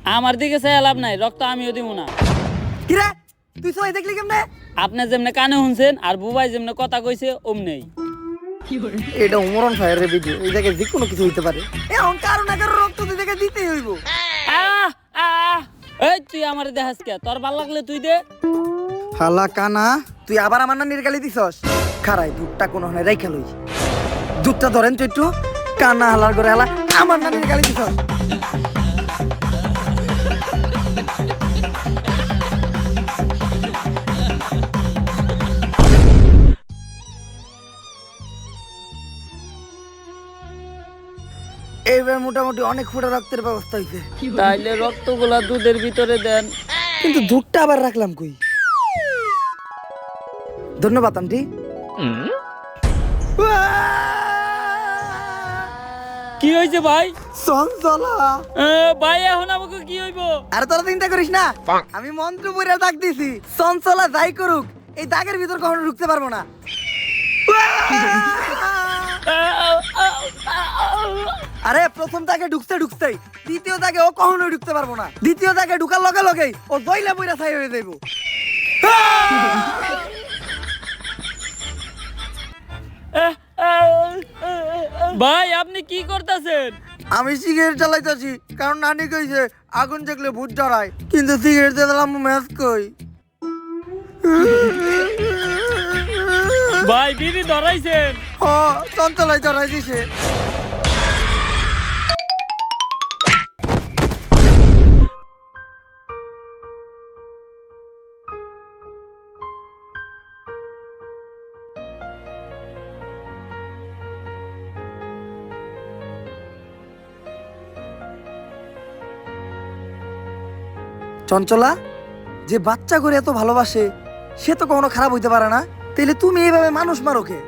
আমার দিকে চাই লাভ নাই, রক্ত আমিও দিব না। কিরে তুই সবাই দেখলি কেমনে? আপনি যেমনে কানে শুনছেন আর বুবাই যেমনে কথা কইছে অমনেই। এটা উমরন ফায়ারের ভিডিও, এই জায়গায় যে কোনো কিছু হইতে পারে। এখন কারো না কারো রক্ত তুই দেখে দিতেই হইব। আহ আহ এই তুই আমার দেখাস কে? তোর ভাল লাগলে তুই দে। হালা কানা, তুই আবার আমার নানির গালি দিছস? খারাই দুধটা কোনো হয় রাইখা লই। দুধটা ধরেন তো একটু। কানা হালার করে হালা আমার নানির গালি দিছস। এইবার মোটামুটি অনেক ফোঁটা রক্তের ব্যবস্থা হয়েছে, তাইলে রক্তগুলা দুধের ভিতরে দেন। কিন্তু দুধটা আবার রাখলাম কই? ধন্যবাদ আন্টি। কি হয়েছে ভাই? চঞ্চলা। ভাই এখন আমাকে কি হইব? আরে তোরা চিন্তা করিস না, আমি মন্ত্র পড়ে দাগ দিছি। চঞ্চলা যাই করুক, এই দাগের ভিতর কখনো ঢুকতে পারবো না। আরে প্রথম দাগে ঢুকতে ঢুকতেই দ্বিতীয় দাগে ও কখনোই ঢুকতে পারবো না। দ্বিতীয় দাগে ঢুকার লগে লগেই ও দইলা বইরা ছাই হয়ে যাইব। ভাই আপনি কি করতেছেন? আমি সিগারেট চালাইতেছি, কারণ নানি কইছে আগুন দেখলে ভূত ডরায়, কিন্তু সিগারেট চালালাম ম্যাচ কই। ভাই বিড়ি ধরাইছেন? ও চঞ্চলাই ডরাই দিছে। চঞ্চলা, যে বাচ্চা করে এত ভালোবাসে সে তো কখনো খারাপ হইতে পারে না, তাইলে তুমি এইভাবে মানুষ মারো কে?